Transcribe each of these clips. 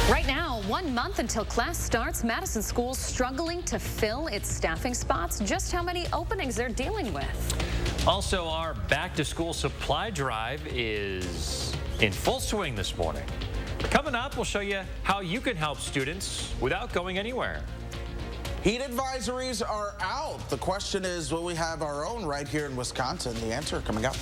Right now, 1 month until class starts, Madison schools struggling to fill its staffing spots. Just how many openings they're dealing with. Also, our back-to-school supply drive is in full swing this morning. Coming up, we'll show you how you can help students without going anywhere. Heat advisories are out. The question is, will we have our own right here in Wisconsin? The answer coming up.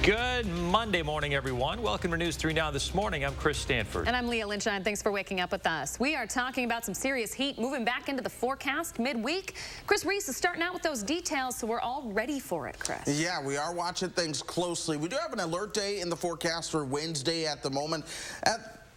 Good Monday morning, everyone. Welcome to News 3 Now this morning. I'm Chris Stanford. And I'm Leah Lynchine. Thanks for waking up with us. We are talking about some serious heat moving back into the forecast midweek. Chris Reese is starting out with those details, so we're all ready for it, Chris. Yeah, we are watching things closely. We do have an alert day in the forecast for Wednesday at the moment. At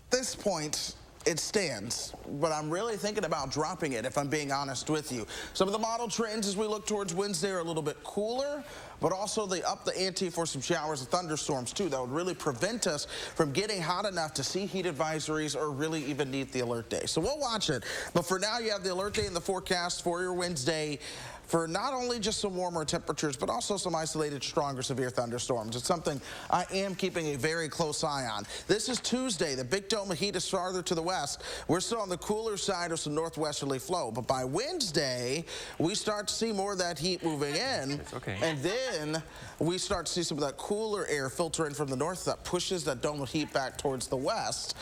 this point, it stands, but I'm really thinking about dropping it if I'm being honest with you. Some of the model trends as we look towards Wednesday are a little bit cooler, but also they up the ante for some showers and thunderstorms too. That would really prevent us from getting hot enough to see heat advisories or really even need the alert day. So we'll watch it, but for now you have the alert day in the forecast for your Wednesday for not only just some warmer temperatures, but also some isolated, stronger, severe thunderstorms. It's something I am keeping a very close eye on. This is Tuesday. The big dome of heat is farther to the west. We're still on the cooler side of some northwesterly flow, but by Wednesday, we start to see more of that heat moving in, and then we start to see some of that cooler air filter in from the north that pushes that dome of heat back towards the west.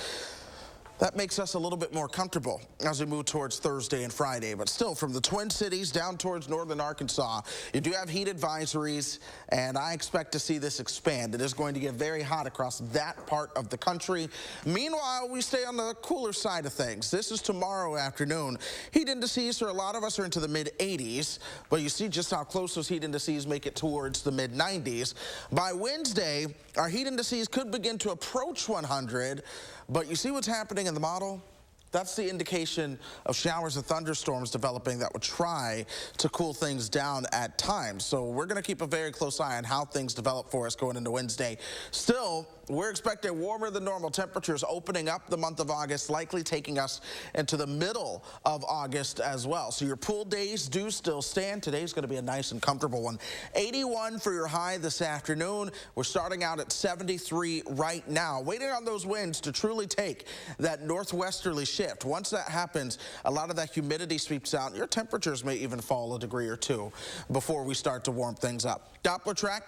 That makes us a little bit more comfortable as we move towards Thursday and Friday. But still, from the Twin Cities down towards northern Arkansas, you do have heat advisories, and I expect to see this expand. It is going to get very hot across that part of the country. Meanwhile, we stay on the cooler side of things. This is tomorrow afternoon. Heat indices for a lot of us are into the mid-80s, but you see just how close those heat indices make it towards the mid-90s. By Wednesday, our heat indices could begin to approach 100, but you see what's happening in the model? That's the indication of showers and thunderstorms developing that would try to cool things down at times. So we're going to keep a very close eye on how things develop for us going into Wednesday. Still, we're expecting warmer than normal temperatures opening up the month of August, likely taking us into the middle of August as well. So your pool days do still stand. Today's going to be a nice and comfortable one. 81 for your high this afternoon. We're starting out at 73 right now, waiting on those winds to truly take that northwesterly shift. Once that happens, a lot of that humidity sweeps out. Your temperatures may even fall a degree or two before we start to warm things up. Doppler track,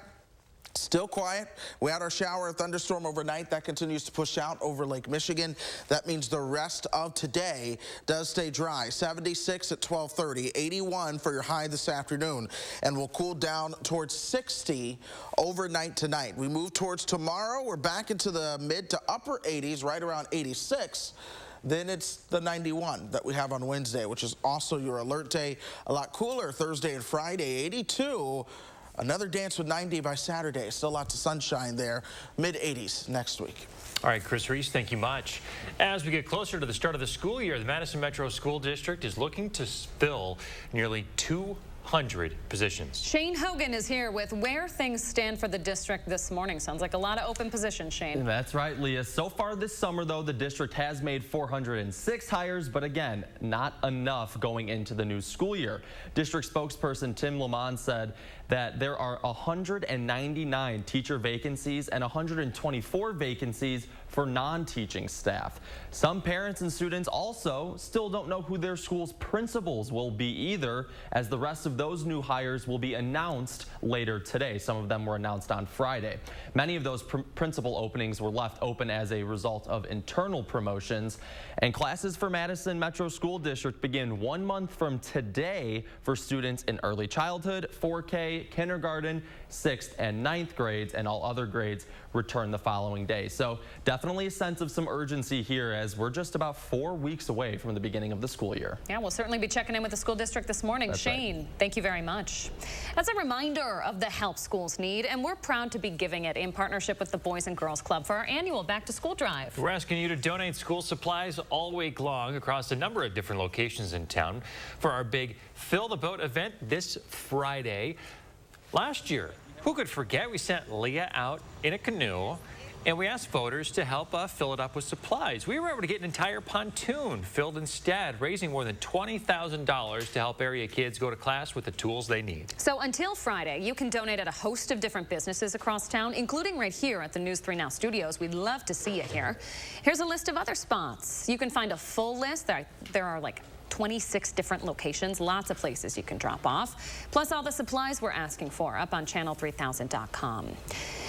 still quiet. We had our shower and thunderstorm overnight. That continues to push out over Lake Michigan. That means the rest of today does stay dry. 76 at 12:30, 81 for your high this afternoon, and we'll cool down towards 60 overnight tonight. We move towards tomorrow. We're back into the mid to upper 80s, right around 86. Then it's the 91 that we have on Wednesday, which is also your alert day. A lot cooler Thursday and Friday, 82. Another dance with 90 by Saturday. Still lots of sunshine there. Mid-80s next week. All right, Chris Reese, thank you much. As we get closer to the start of the school year, the Madison Metro School District is looking to fill nearly 200 positions. Shane Hogan is here with where things stand for the district this morning. Sounds like a lot of open positions, Shane. That's right, Leah. So far this summer, though, the district has made 406 hires, but again, not enough going into the new school year. District spokesperson Tim Lamont said that there are 199 teacher vacancies and 124 vacancies for non-teaching staff. Some parents and students also still don't know who their school's principals will be either, as the rest of those new hires will be announced later today. Some of them were announced on Friday. Many of those principal openings were left open as a result of internal promotions, and classes for Madison Metro School District begin 1 month from today for students in early childhood, 4K, kindergarten, 6th and 9th grades, and all other grades return the following day. So definitely a sense of some urgency here as we're just about 4 weeks away from the beginning of the school year. Yeah, we'll certainly be checking in with the school district this morning. That's Shane, right. Thank you very much. That's a reminder of the help schools need, and we're proud to be giving it in partnership with the Boys and Girls Club for our annual Back to School Drive. We're asking you to donate school supplies all week long across a number of different locations in town for our big Fill the Boat event this Friday. Last year, who could forget, we sent Leah out in a canoe And we asked voters to help fill it up with supplies. We were able to get an entire pontoon filled instead, raising more than $20,000 to help area kids go to class with the tools they need. So until Friday, you can donate at a host of different businesses across town, including right here at the News 3 Now studios. We'd love to see you here. Here's a list of other spots. You can find a full list. There are like 26 different locations, lots of places you can drop off, plus all the supplies we're asking for up on channel3000.com.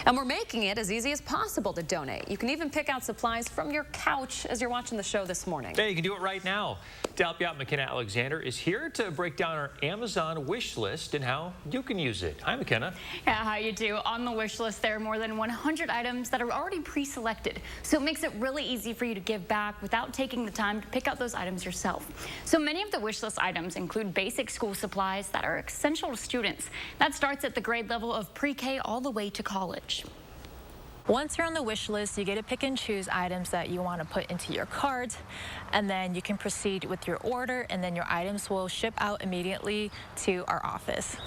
And we're making it as easy as possible to donate. You can even pick out supplies from your couch as you're watching the show this morning. Yeah, you can do it right now. To help you out, McKenna Alexander is here to break down our Amazon wish list and how you can use it. Hi, McKenna. Yeah, how you do? On the wish list, there are more than 100 items that are already pre-selected, so it makes it really easy for you to give back without taking the time to pick out those items yourself. So many of the wish list items include basic school supplies that are essential to students. That starts at the grade level of pre-K all the way to college. Once you're on the wish list, you get to pick and choose items that you want to put into your cart, and then you can proceed with your order, and then your items will ship out immediately to our office.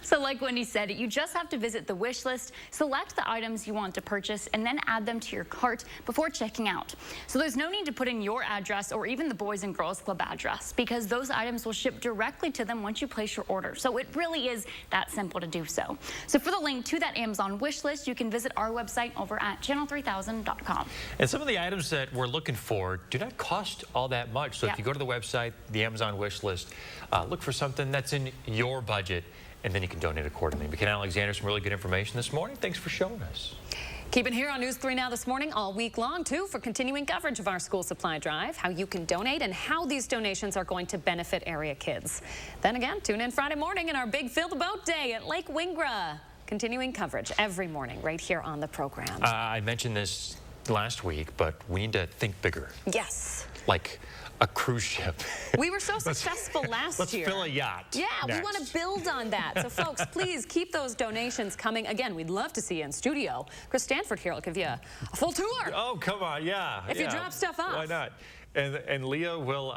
So like Wendy said, you just have to visit the wish list, select the items you want to purchase, and then add them to your cart before checking out. So there's no need to put in your address or even the Boys and Girls Club address, because those items will ship directly to them once you place your order. So it really is that simple to do so. So for the link to that Amazon wish list, you can visit our website over at channel3000.com. And some of the items that we're looking for do not cost all that much. So if you go to the website, the Amazon wish list, look for something that's in your budget, and then you can donate accordingly. McKenna Alexander, some really good information this morning. Thanks for showing us. Keep it here on News 3 Now this morning, all week long, too, for continuing coverage of our school supply drive, how you can donate, and how these donations are going to benefit area kids. Then again, tune in Friday morning in our big Fill the Boat Day at Lake Wingra. Continuing coverage every morning right here on the program. I mentioned this last week, but we need to think bigger. Yes. Like a cruise ship. We were so successful last year. Let's fill a yacht. Yeah, next. We want to build on that. So, folks, please keep those donations coming. Again, we'd love to see you in studio. Chris Stanford here will give you a full tour. Oh, come on, yeah. If you drop stuff off. Why not? And Leah will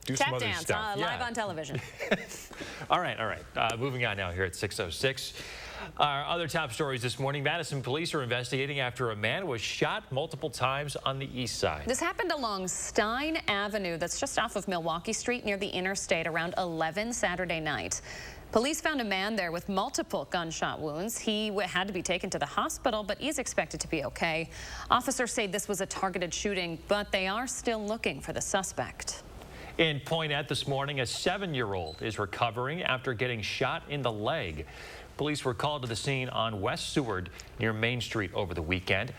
do some other dance, stuff. live on television. All right. Moving on now here at 6:06. Our other top stories this morning. Madison police are investigating after a man was shot multiple times on the east side. This happened along Stein Avenue, that's just off of Milwaukee Street near the interstate, around 11 Saturday night. Police found a man there with multiple gunshot wounds. He had to be taken to the hospital, but is expected to be okay. Officers say this was a targeted shooting, but they are still looking for the suspect. In Poinette this morning, a 7-year-old is recovering after getting shot in the leg. Police were called to the scene on West Seward near Main Street over the weekend.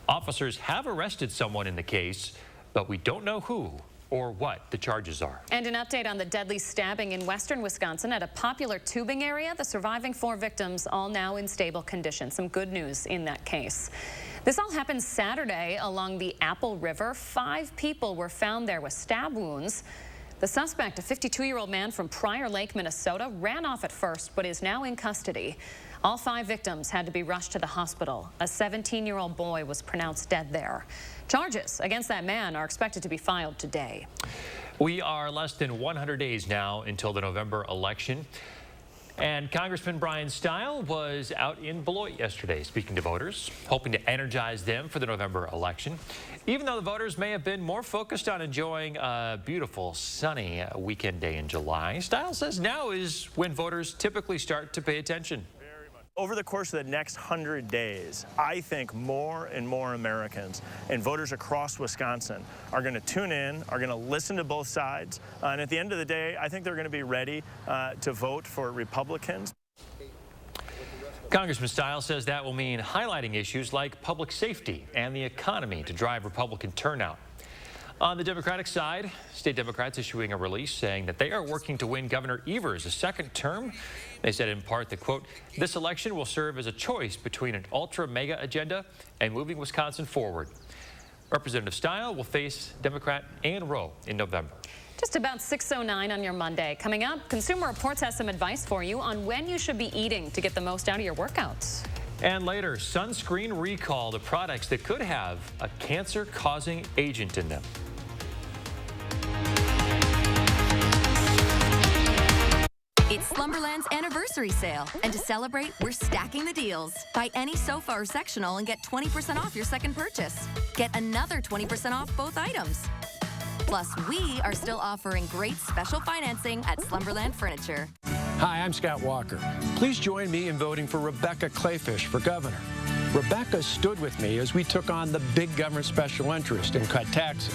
Officers have arrested someone in the case, but we don't know who or what the charges are. And an update on the deadly stabbing in western Wisconsin at a popular tubing area. The surviving 4 victims all now in stable condition. Some good news in that case. This all happened Saturday along the Apple River. 5 people were found there with stab wounds. The suspect, a 52-year-old man from Prior Lake, Minnesota, ran off at first but is now in custody. All 5 victims had to be rushed to the hospital. A 17-year-old boy was pronounced dead there. Charges against that man are expected to be filed today. We are less than 100 days now until the November election. And Congressman Brian Stile was out in Beloit yesterday speaking to voters, hoping to energize them for the November election. Even though the voters may have been more focused on enjoying a beautiful, sunny weekend day in July, Stile says now is when voters typically start to pay attention. Over the course of the next 100 days, I think more and more Americans and voters across Wisconsin are going to tune in, are going to listen to both sides, and at the end of the day, I think they're going to be ready to vote for Republicans. Congressman Stile says that will mean highlighting issues like public safety and the economy to drive Republican turnout. On the Democratic side, state Democrats issuing a release saying that they are working to win Governor Evers a second term. They said in part that, quote, this election will serve as a choice between an ultra-mega agenda and moving Wisconsin forward. Representative Stile will face Democrat Ann Rowe in November. Just about 6:09 on your Monday. Coming up, Consumer Reports has some advice for you on when you should be eating to get the most out of your workouts. And later, Sunscreen recall the products that could have a cancer-causing agent in them. It's Slumberland's anniversary sale. And to celebrate, we're stacking the deals. Buy any sofa or sectional and get 20% off your second purchase. Get another 20% off both items. Plus, we are still offering great special financing at Slumberland Furniture. Hi, I'm Scott Walker. Please join me in voting for Rebecca Clayfish for governor. Rebecca stood with me as we took on the big government special interest and cut taxes.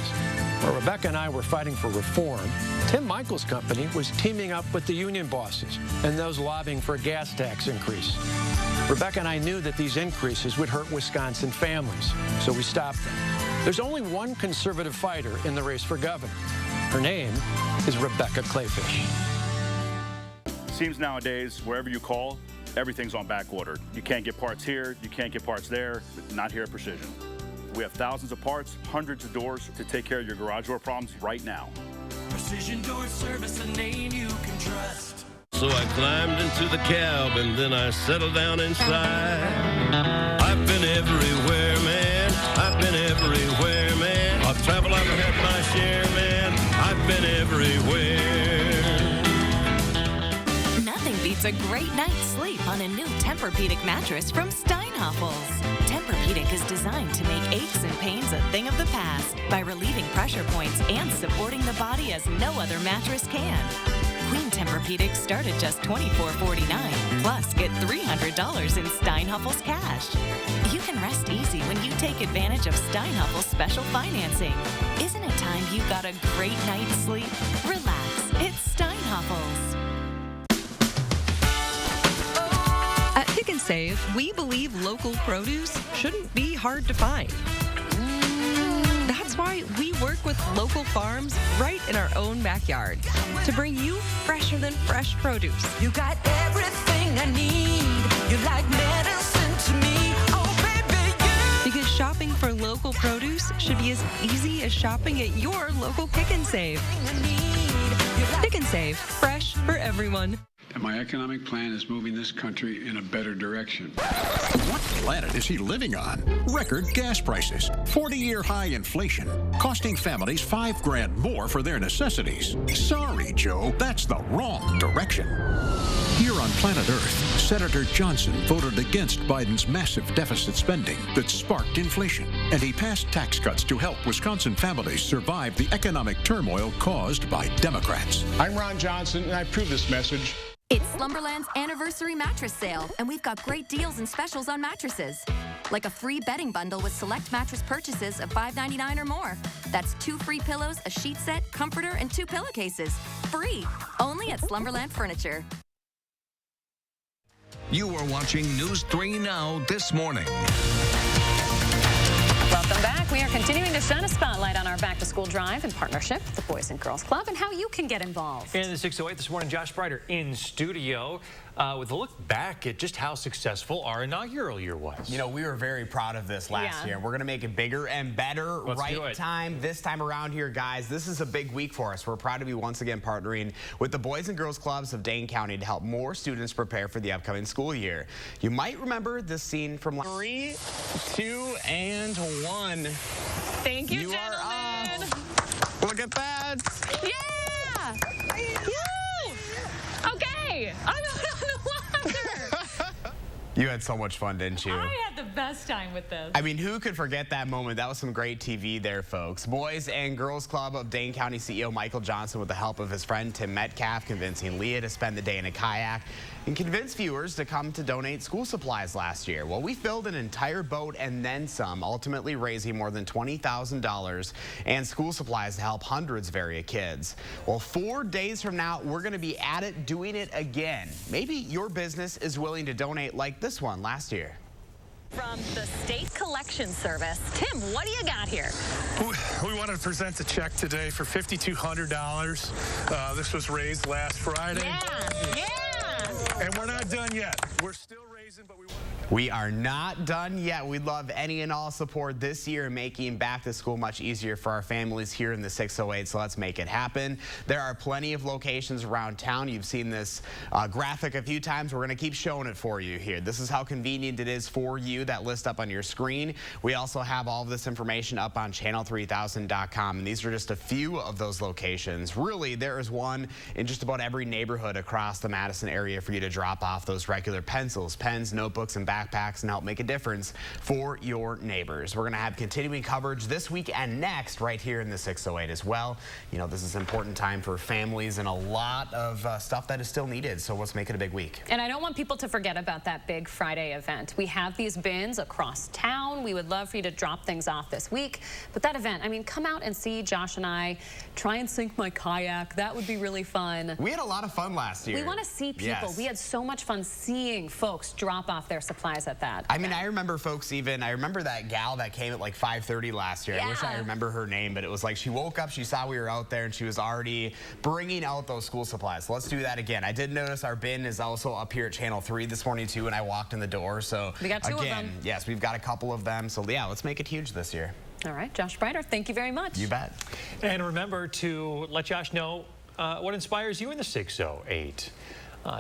While Rebecca and I were fighting for reform, Tim Michael's company was teaming up with the union bosses and those lobbying for a gas tax increase. Rebecca and I knew that these increases would hurt Wisconsin families, so we stopped them. There's only one conservative fighter in the race for governor. Her name is Rebecca Clayfish. Seems nowadays, wherever you call, everything's on back order. You can't get parts here, you can't get parts there, not here at Precision. We have thousands of parts, hundreds of doors to take care of your garage door problems right now. Precision Door Service, a name you can trust. So I climbed into the cab and then I settled down inside. I've been everywhere, man. I've been everywhere, man. I've traveled, I've had my share, man. I've been everywhere. Nothing beats a great night's sleep on a new Tempur-Pedic mattress from Steinhoffels. Tempur-Pedic is designed to make aches and pains a thing of the past by relieving pressure points and supporting the body as no other mattress can. Queen Tempur-Pedic start at just $24.49. Plus, get $300 in Steinhoffels cash. You can rest easy when you take advantage of Steinhoffels special financing. Isn't it time you got a great night's sleep? Relax. It's Steinhoffels. At Pick and Save, we believe local produce shouldn't be hard to find. That's why we work with local farms right in our own backyard to bring you fresher than fresh produce. You got everything I need. You're like medicine to me. Oh, baby, you. Because shopping for local produce should be as easy as shopping at your local Pick and Save. Pick and Save, fresh for everyone. And my economic plan is moving this country in a better direction. What planet is he living on? Record gas prices, 40-year high inflation, costing families $5 grand more for their necessities. Sorry, Joe, that's the wrong direction. Here on planet Earth, Senator Johnson voted against Biden's massive deficit spending that sparked inflation, and he passed tax cuts to help Wisconsin families survive the economic turmoil caused by Democrats. I'm Ron Johnson, and I approve this message. It's Slumberland's anniversary mattress sale, and we've got great deals and specials on mattresses. Like a free bedding bundle with select mattress purchases of $5.99 or more. That's 2 free pillows, a sheet set, comforter, and 2 pillowcases. Free. Only at Slumberland Furniture. You are watching News 3 Now this morning. Welcome back. We are continuing to shine a spotlight on our back-to-school drive in partnership with the Boys and Girls Club and how you can get involved. In the 608 this morning, Josh Brighter in studio with a look back at just how successful our inaugural year was. You know, we were very proud of this last year. We're going to make it bigger and better. This time around here, guys. This is a big week for us. We're proud to be once again partnering with the Boys and Girls Clubs of Dane County to help more students prepare for the upcoming school year. You might remember this scene from 3, 2, and 1. Thank you, gentlemen. Look at that. Yeah. Woo. Okay. I'm on the water. You had so much fun, didn't you? I had the best time with this. I mean, who could forget that moment? That was some great TV there, folks. Boys and Girls Club of Dane County CEO Michael Johnson, with the help of his friend Tim Metcalf, convincing Leah to spend the day in a kayak and convince viewers to come to donate school supplies last year. Well, we filled an entire boat and then some, ultimately raising more than $20,000 and school supplies to help hundreds of area kids. Well, 4 days from now, we're going to be at it, doing it again. Maybe your business is willing to donate like this one last year. From the State Collection Service. Tim, what do you got here? We want to present a check today for $5,200. This was raised last Friday. Yeah. And we're not done yet. We're still raising, but we want to We are not done yet. We'd love any and all support this year in making back to school much easier for our families here in the 608, so let's make it happen. There are plenty of locations around town. You've seen this graphic a few times. We're going to keep showing it for you here. This is how convenient it is for you, that list up on your screen. We also have all of this information up on channel3000.com, and these are just a few of those locations. Really, there is one in just about every neighborhood across the Madison area for you to drop off those regular pencils, pens, notebooks, and backpacks and help make a difference for your neighbors. We're going to have continuing coverage this week and next right here in the 608 as well. You know, this is an important time for families and a lot of stuff that is still needed, so let's make it a big week. And I don't want people to forget about that big Friday event. We have these bins across town. We would love for you to drop things off this week. But that event, I mean, come out and see Josh and I try and sink my kayak. That would be really fun. We had a lot of fun last year. We want to see people. Yes. We had so much fun seeing folks drop off their supplies at that. I mean, I remember folks I remember that gal that came at like 5:30 last year. Yeah. I wish I remember her name, but it was like she woke up, she saw we were out there, and she was already bringing out those school supplies. So let's do that again. I did notice our bin is also up here at Channel 3 this morning too when I walked in the door. So we got two of them. Yes, we've got a couple of them. So yeah, let's make it huge this year. All right, Josh Breiter, thank you very much. You bet. And remember to let Josh know what inspires you in the 608.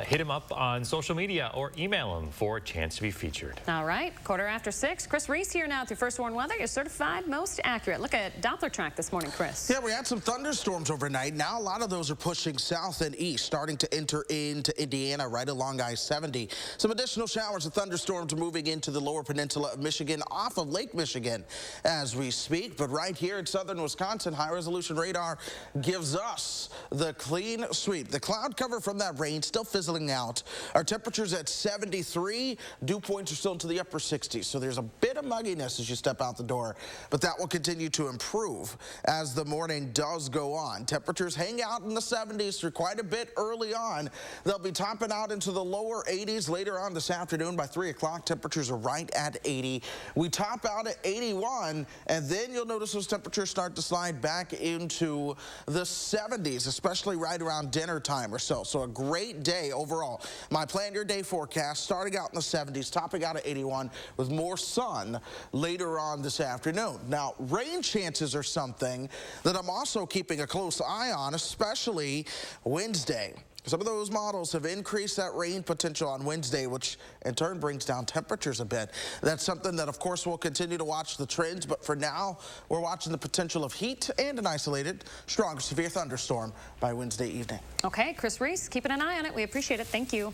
Hit him up on social media or email him for a chance to be featured. All right, 6:15. Chris Reese here now with your first warn weather. You're certified most accurate. Look at Doppler track this morning, Chris. Yeah, we had some thunderstorms overnight. Now a lot of those are pushing south and east, starting to enter into Indiana right along I-70. Some additional showers and thunderstorms are moving into the lower peninsula of Michigan off of Lake Michigan as we speak. But right here in southern Wisconsin, high-resolution radar gives us the clean sweep. The cloud cover from that rain still fizzling out. Our temperatures at 73. Dew points are still into the upper 60s, so there's a bit of mugginess as you step out the door, but that will continue to improve as the morning does go on. Temperatures hang out in the 70s through quite a bit early on. They'll be topping out into the lower 80s later on this afternoon. By 3 o'clock, temperatures are right at 80. We top out at 81, and then you'll notice those temperatures start to slide back into the 70s, especially right around dinner time or so. So a great day overall. My plan your day forecast starting out in the 70s, topping out at 81 with more sun later on this afternoon. Now, rain chances are something that I'm also keeping a close eye on, especially Wednesday. Some of those models have increased that rain potential on Wednesday, which in turn brings down temperatures a bit. That's something that, of course, we'll continue to watch the trends, but for now, we're watching the potential of heat and an isolated, strong, severe thunderstorm by Wednesday evening. Okay, Chris Reese, keeping an eye on it. We appreciate it. Thank you.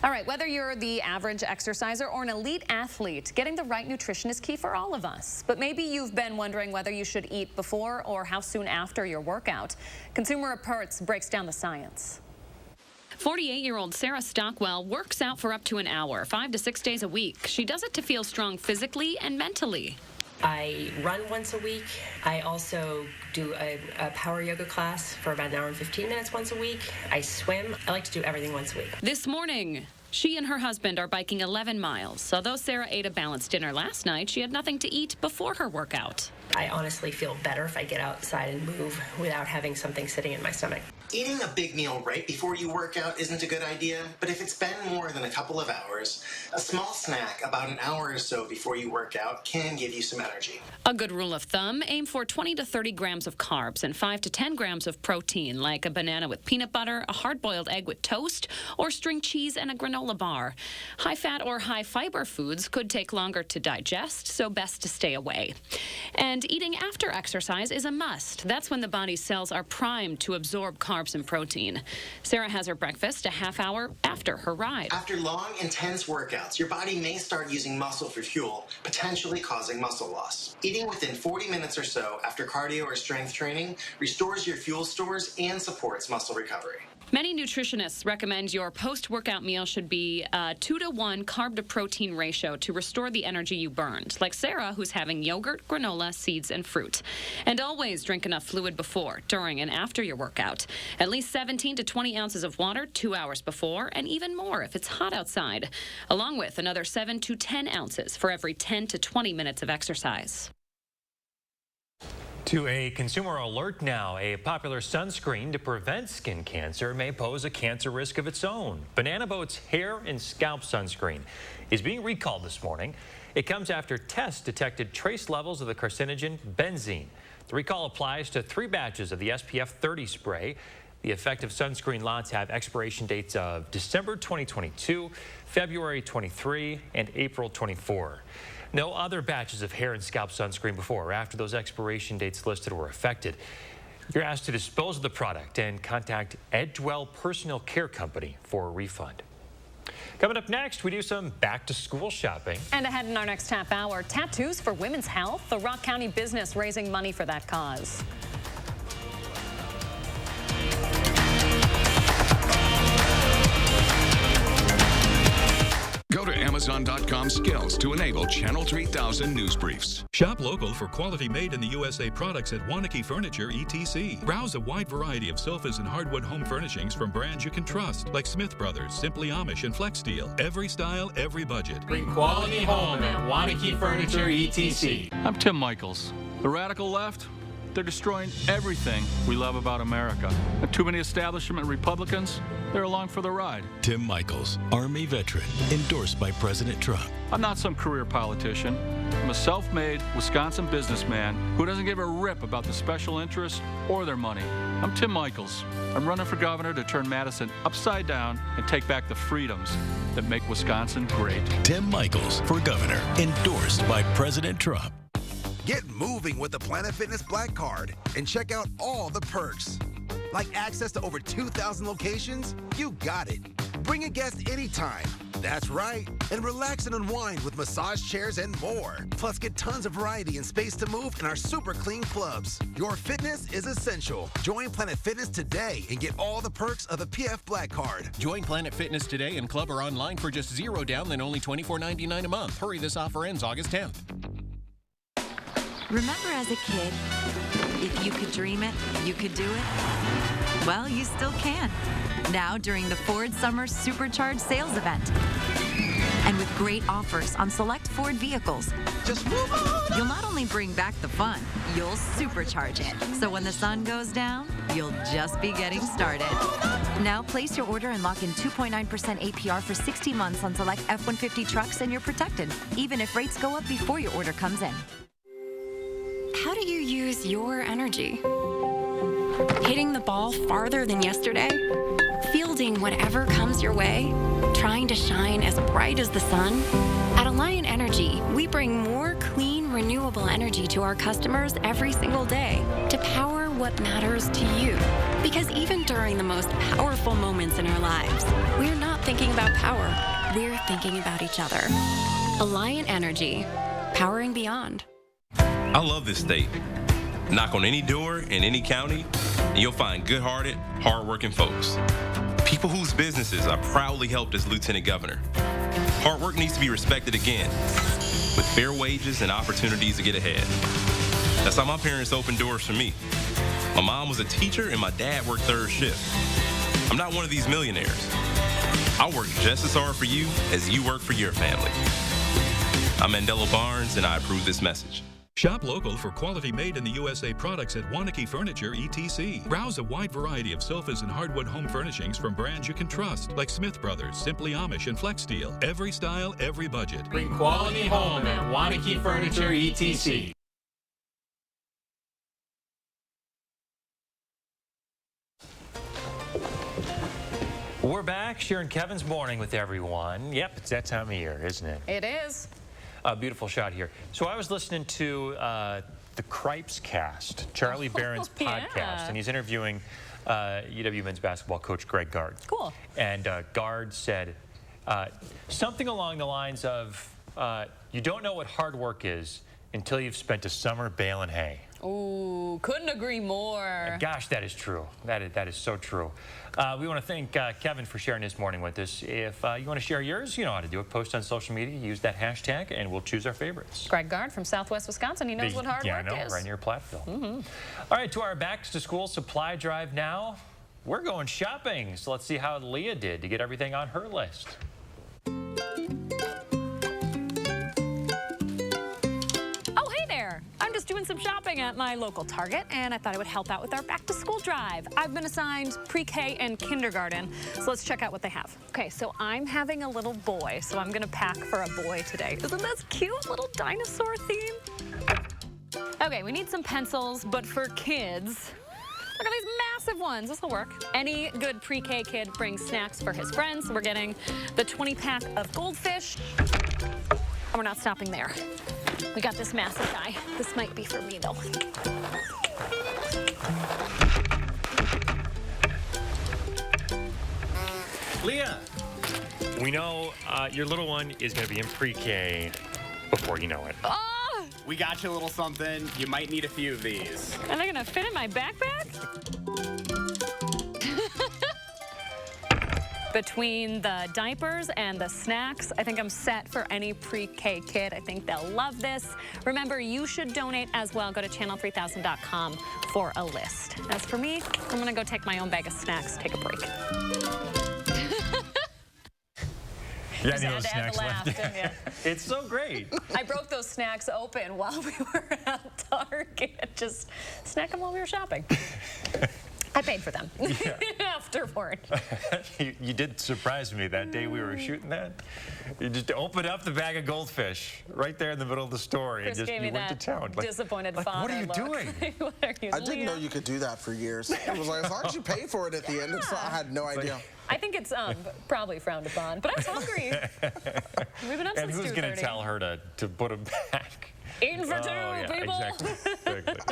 All right, whether you're the average exerciser or an elite athlete, getting the right nutrition is key for all of us. But maybe you've been wondering whether you should eat before or how soon after your workout. Consumer Reports breaks down the science. 48-year-old Sarah Stockwell works out for up to an hour, 5 to 6 days a week. She does it to feel strong physically and mentally. I run once a week. I also do a power yoga class for about an hour and 15 minutes once a week. I swim. I like to do everything once a week. This morning, she and her husband are biking 11 miles. Although Sarah ate a balanced dinner last night, she had nothing to eat before her workout. I honestly feel better if I get outside and move without having something sitting in my stomach. Eating a big meal right before you work out isn't a good idea, but if it's been more than a couple of hours, a small snack about an hour or so before you work out can give you some energy. A good rule of thumb, aim for 20 to 30 grams of carbs and 5 to 10 grams of protein, like a banana with peanut butter, a hard-boiled egg with toast, or string cheese and a granola bar. High-fat or high-fiber foods could take longer to digest, so best to stay away. And eating after exercise is a must. That's when the body's cells are primed to absorb carbs and protein. Sarah has her breakfast a half hour after her ride. After long, intense workouts, your body may start using muscle for fuel, potentially causing muscle loss. Eating within 40 minutes or so after cardio or strength training restores your fuel stores and supports muscle recovery. Many nutritionists recommend your post-workout meal should be a 2-to-1 carb-to-protein ratio to restore the energy you burned, like Sarah, who's having yogurt, granola, seeds, and fruit. And always drink enough fluid before, during, and after your workout. At least 17 to 20 ounces of water 2 hours before, and even more if it's hot outside, along with another 7 to 10 ounces for every 10 to 20 minutes of exercise. To a consumer alert now, a popular sunscreen to prevent skin cancer may pose a cancer risk of its own. Banana Boat's hair and scalp sunscreen is being recalled this morning. It comes after tests detected trace levels of the carcinogen benzene. The recall applies to 3 batches of the SPF 30 spray. The effective sunscreen lots have expiration dates of December 2022, February 23, and April 24. No other batches of hair and scalp sunscreen before or after those expiration dates listed were affected. You're asked to dispose of the product and contact Edgewell Personal Care Company for a refund. Coming up next, we do some back-to-school shopping. And ahead in our next half hour, tattoos for women's health. A Rock County business raising money for that cause. Go to Amazon.com skills to enable Channel 3000 news briefs. Shop local for quality made in the USA products at Wanakee Furniture, etc. Browse a wide variety of sofas and hardwood home furnishings from brands you can trust, like Smith Brothers, Simply Amish, and Flex Steel. Every style, every budget. Bring quality home at Wanakee Furniture, etc. I'm Tim Michaels. The radical left, they're destroying everything we love about America. And too many establishment Republicans, they're along for the ride. Tim Michaels, Army veteran, endorsed by President Trump. I'm not some career politician. I'm a self-made Wisconsin businessman who doesn't give a rip about the special interests or their money. I'm Tim Michaels. I'm running for governor to turn Madison upside down and take back the freedoms that make Wisconsin great. Tim Michaels for governor, endorsed by President Trump. Get moving with the Planet Fitness Black Card and check out all the perks. Like access to over 2,000 locations? You got it. Bring a guest anytime. That's right. And relax and unwind with massage chairs and more. Plus, get tons of variety and space to move in our super clean clubs. Your fitness is essential. Join Planet Fitness today and get all the perks of the PF Black Card. Join Planet Fitness today in club or online for just $0 down, then only $24.99 a month. Hurry, this offer ends August 10th. Remember as a kid, if you could dream it, you could do it? Well, you still can. Now during the Ford Summer Supercharged Sales Event. And with great offers on select Ford vehicles, just move on. You'll not only bring back the fun, you'll supercharge it. So when the sun goes down, you'll just be getting started. Now place your order and lock in 2.9% APR for 60 months on select F-150 trucks and you're protected, even if rates go up before your order comes in. How do you use your energy? Hitting the ball farther than yesterday? Fielding whatever comes your way? Trying to shine as bright as the sun? At Alliant Energy, we bring more clean, renewable energy to our customers every single day to power what matters to you. Because even during the most powerful moments in our lives, we're not thinking about power, we're thinking about each other. Alliant Energy, powering beyond. I love this state. Knock on any door in any county, and you'll find good-hearted, hard-working folks. People whose businesses I proudly helped as lieutenant governor. Hard work needs to be respected again, with fair wages and opportunities to get ahead. That's how my parents opened doors for me. My mom was a teacher, and my dad worked third shift. I'm not one of these millionaires. I work just as hard for you as you work for your family. I'm Mandela Barnes, and I approve this message. Shop local for quality made in the USA products at Wanakee Furniture, etc. Browse a wide variety of sofas and hardwood home furnishings from brands you can trust, like Smith Brothers, Simply Amish, and Flex Steel. Every style, every budget. Bring quality home at Wanakee Furniture, etc. We're back, sharing Kevin's morning with everyone. Yep, it's that time of year, isn't it? It is. A beautiful shot here. So I was listening to the Cripes Cast, Charlie Barron's podcast, and he's interviewing UW men's basketball coach Greg Gard. Cool. And Gard said something along the lines of, you don't know what hard work is until you've spent a summer baling hay. Ooh, couldn't agree more. Gosh, that is true. That is so true. We want to thank Kevin for sharing this morning with us. If you want to share yours, you know how to do it. Post on social media, use that hashtag, and we'll choose our favorites. Greg Gard from Southwest Wisconsin. He knows what hard work is. Yeah, I know, right near Platteville. All right, to our back-to-school supply drive now. We're going shopping, so let's see how Leah did to get everything on her list. Oh, hey there. I'm just doing some shopping at my local Target, and I thought I would help out with our back-to-school drive. I've been assigned pre-K and kindergarten, so let's check out what they have. Okay, so I'm having a little boy, so I'm gonna pack for a boy today. Isn't that cute? Little dinosaur theme. Okay, we need some pencils, but for kids, look at these massive ones. This will work. Any good pre-K kid brings snacks for his friends. We're getting the 20-pack of goldfish. And we're not stopping there. We got this massive guy. This might be for me, though. Leah, we know your little one is going to be in pre-K before you know it. Oh! We got you a little something. You might need a few of these. Are they going to fit in my backpack? Between the diapers and the snacks, I think I'm set for any pre-K kid. I think they'll love this. Remember, you should donate as well. Go to channel3000.com for a list. As for me, I'm gonna go take my own bag of snacks, take a break. Yeah, Just had to have the laugh, didn't you? It's so great. I broke those snacks open while we were at Target. Just snack them while we were shopping. I paid for them afterward. You did surprise me that day we were shooting that. You just opened up the bag of goldfish right there in the middle of the store and just you went to town. Disappointed father. What are you doing? What are you, I didn't know you could do that for years. It was like, as long as you pay for it at the end, I had no idea. I think it's probably frowned upon, but I was hungry. We've been up since 2:30. And who's going to tell her to put them back? Eating for two, people. Exactly.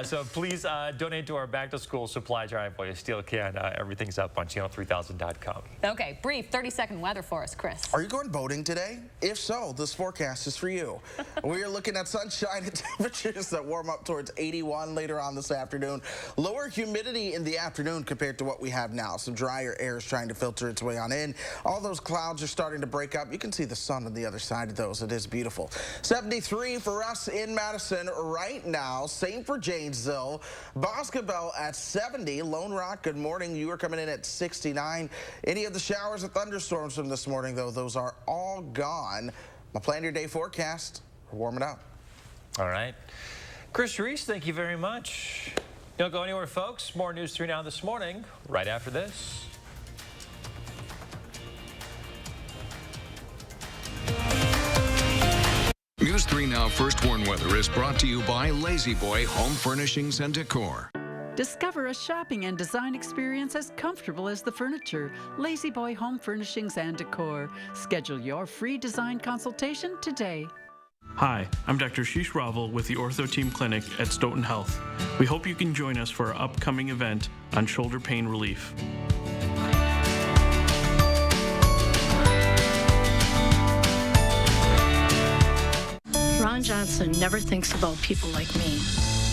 So please donate to our back-to-school supply drive while you still can. Everything's up on channel3000.com. Okay, brief 30-second weather for us, Chris. Are you going boating today? If so, this forecast is for you. We are looking at sunshine and temperatures that warm up towards 81 later on this afternoon. Lower humidity in the afternoon compared to what we have now. Some drier air is trying to filter its way on in. All those clouds are starting to break up. You can see the sun on the other side of those. It is beautiful. 73 for us in Madison right now. Same for Janesville. Boscobel at 70. Lone Rock, good morning. You are coming in at 69. Any of the showers or thunderstorms from this morning, though, those are all gone. My plan your day forecast. We're warming up. All right. Chris Reese, thank you very much. Don't go anywhere, folks. More News 3 Now this morning, right after this. News 3 Now First Warn Weather is brought to you by Lazy Boy Home Furnishings and Decor. Discover a shopping and design experience as comfortable as the furniture. Lazy Boy Home Furnishings and Decor. Schedule your free design consultation today. Hi, I'm Dr. Sheesh Raval with the Ortho Team Clinic at Stoughton Health. We hope you can join us for our upcoming event on shoulder pain relief. Ron Johnson never thinks about people like me.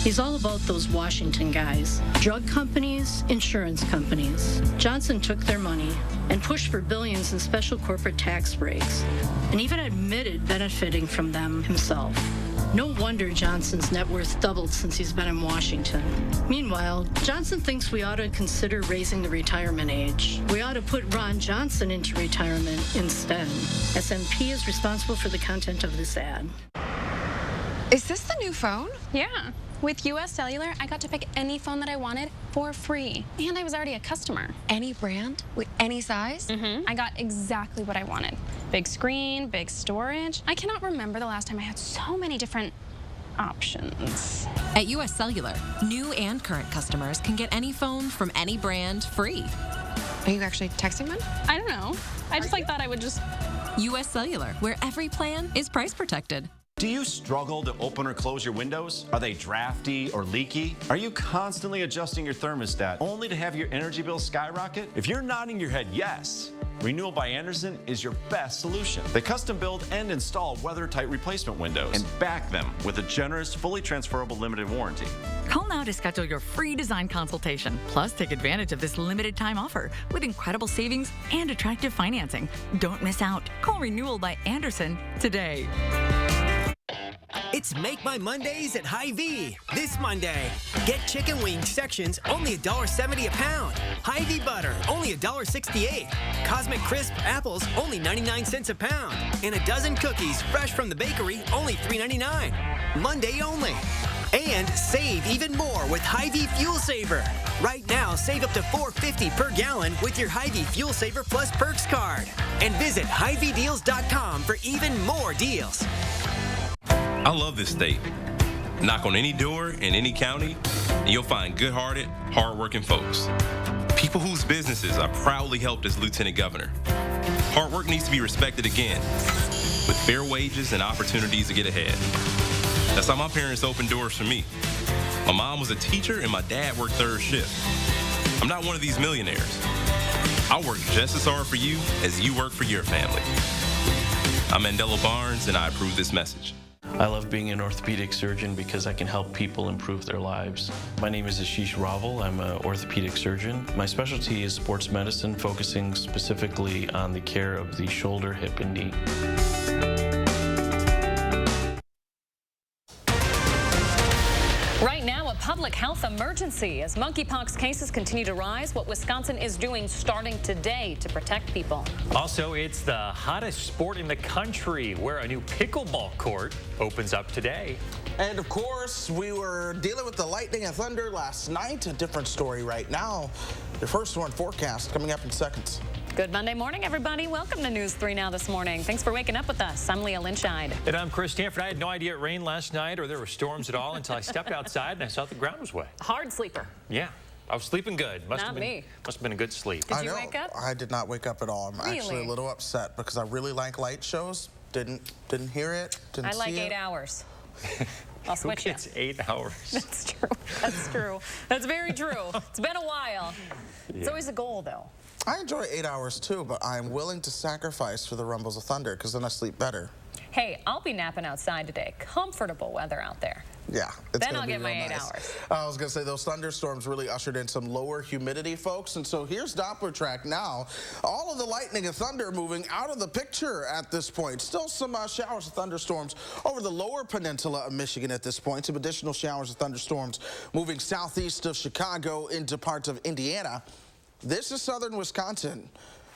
He's all about those Washington guys. Drug companies, insurance companies. Johnson took their money and pushed for billions in special corporate tax breaks, and even admitted benefiting from them himself. No wonder Johnson's net worth doubled since he's been in Washington. Meanwhile, Johnson thinks we ought to consider raising the retirement age. We ought to put Ron Johnson into retirement instead. SMP is responsible for the content of this ad. Is this the new phone? Yeah. With US Cellular, I got to pick any phone that I wanted for free. And I was already a customer. Any brand? With any size? Mm-hmm. I got exactly what I wanted. Big screen, big storage. I cannot remember the last time I had so many different options. At US Cellular, new and current customers can get any phone from any brand free. Are you actually texting them? I don't know. I just thought I would just... US Cellular, where every plan is price protected. Do you struggle to open or close your windows? Are they drafty or leaky? Are you constantly adjusting your thermostat only to have your energy bill skyrocket? If you're nodding your head yes, Renewal by Andersen is your best solution. They custom build and install weather-tight replacement windows and back them with a generous, fully transferable limited warranty. Call now to schedule your free design consultation. Plus, take advantage of this limited time offer with incredible savings and attractive financing. Don't miss out. Call Renewal by Andersen today. It's Make My Mondays at Hy-Vee. This Monday, get chicken wing sections only $1.70 a pound. Hy-Vee butter only $1.68. Cosmic Crisp apples only 99 cents a pound. And a dozen cookies fresh from the bakery only $3.99. Monday only. And save even more with Hy-Vee Fuel Saver. Right now, save up to $4.50 per gallon with your Hy-Vee Fuel Saver Plus Perks card. And visit HyVeeDeals.com for even more deals. I love this state. Knock on any door in any county, and you'll find good-hearted, hard-working folks. People whose businesses I proudly helped as Lieutenant Governor. Hard work needs to be respected again, with fair wages and opportunities to get ahead. That's how my parents opened doors for me. My mom was a teacher and my dad worked third shift. I'm not one of these millionaires. I work just as hard for you as you work for your family. I'm Mandela Barnes, and I approve this message. I love being an orthopedic surgeon because I can help people improve their lives. My name is Ashish Raval. I'm an orthopedic surgeon. My specialty is sports medicine, focusing specifically on the care of the shoulder, hip, and knee. Right now, a public health emergency as monkeypox cases continue to rise. What Wisconsin is doing starting today to protect people. Also, it's the hottest sport in the country, where a new pickleball court opens up today. And of course, we were dealing with the lightning and thunder last night. A different story right now. Your first one forecast coming up in seconds. Good Monday morning, everybody. Welcome to News 3 Now this morning. Thanks for waking up with us. I'm Leah Lynchide. And I'm Chris Stanford. I had no idea it rained last night or there were storms at all until I stepped outside and I saw the ground was wet. Hard sleeper. Yeah, I was sleeping good. Not me. Must have been a good sleep. Did you wake up? I did not wake up at all. I'm actually a little upset because I really like light shows. Didn't hear it. Didn't I like see 8 hours. I'll switch you. It's 8 hours. That's true. That's true. That's very true. It's been a while. It's always a goal, though. I enjoy 8 hours too, but I'm willing to sacrifice for the rumbles of thunder because then I sleep better. Hey, I'll be napping outside today. Comfortable weather out there. Yeah. Then I'll get my 8 hours. I was going to say those thunderstorms really ushered in some lower humidity, folks. And so here's Doppler track now. All of the lightning and thunder moving out of the picture at this point. Still some showers of thunderstorms over the lower peninsula of Michigan at this point. Some additional showers of thunderstorms moving southeast of Chicago into parts of Indiana. This is southern Wisconsin.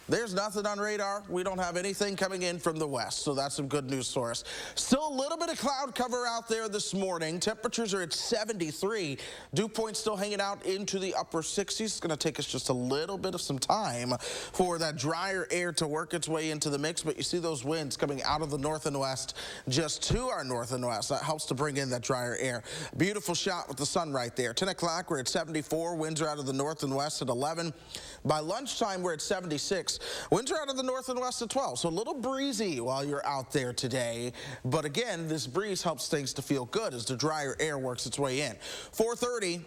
There's nothing on radar. We don't have anything coming in from the west, so that's some good news for us. Still a little bit of cloud cover out there this morning. Temperatures are at 73. Dew point still hanging out into the upper 60s. It's going to take us just a little bit of some time for that drier air to work its way into the mix, but you see those winds coming out of the north and west just to our north and west. That helps to bring in that drier air. Beautiful shot with the sun right there. 10 o'clock, we're at 74. Winds are out of the north and west at 11. By lunchtime, we're at 76. Winds are out of the north and west at 12, so a little breezy while you're out there today. But again, this breeze helps things to feel good as the drier air works its way in. 4:30.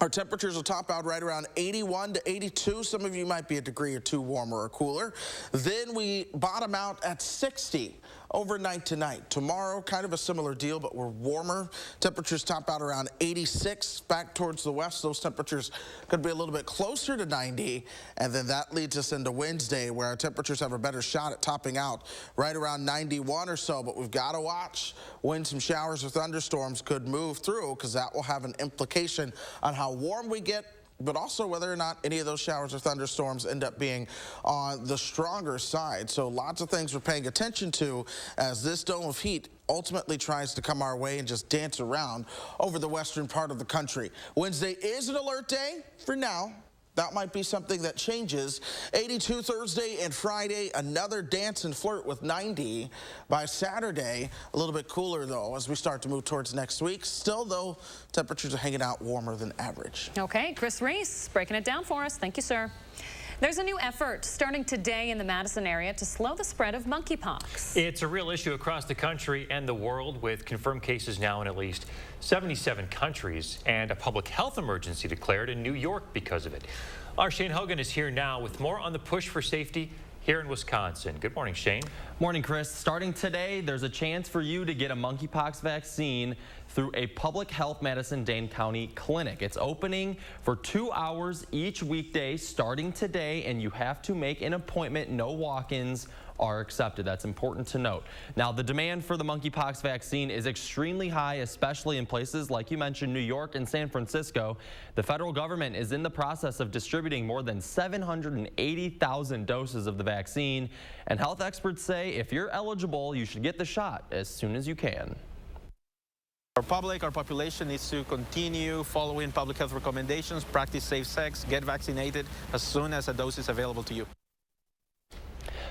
Our temperatures will top out right around 81 to 82. Some of you might be a degree or two warmer or cooler. Then we bottom out at 60 overnight tonight. Tomorrow, kind of a similar deal, but we're warmer. Temperatures top out around 86. Back towards the west, those temperatures could be a little bit closer to 90. And then that leads us into Wednesday, where our temperatures have a better shot at topping out right around 91 or so. But we've got to watch when some showers or thunderstorms could move through, because that will have an implication on how warm we get, but also whether or not any of those showers or thunderstorms end up being on the stronger side. So lots of things we're paying attention to as this dome of heat ultimately tries to come our way and just dance around over the western part of the country. Wednesday is an alert day for now. That might be something that changes. 82 Thursday and Friday, another dance and flirt with 90. By Saturday, a little bit cooler, though, as we start to move towards next week. Still, though, temperatures are hanging out warmer than average. Okay, Chris Reese breaking it down for us. Thank you, sir. There's a new effort starting today in the Madison area to slow the spread of monkeypox. It's a real issue across the country and the world, with confirmed cases now in at least 77 countries and a public health emergency declared in New York because of it. Our Shane Hogan is here now with more on the push for safety here in Wisconsin. Good morning, Shane. Morning, Chris. Starting today, there's a chance for you to get a monkeypox vaccine through a public health Madison-Dane County clinic. It's opening for 2 hours each weekday starting today, and you have to make an appointment. No walk-ins are accepted. That's important to note. Now, the demand for the monkeypox vaccine is extremely high, especially in places like you mentioned, New York and San Francisco. The federal government is in the process of distributing more than 780,000 doses of the vaccine, and health experts say if you're eligible, you should get the shot as soon as you can. Our population needs to continue following public health recommendations, practice safe sex, get vaccinated as soon as a dose is available to you.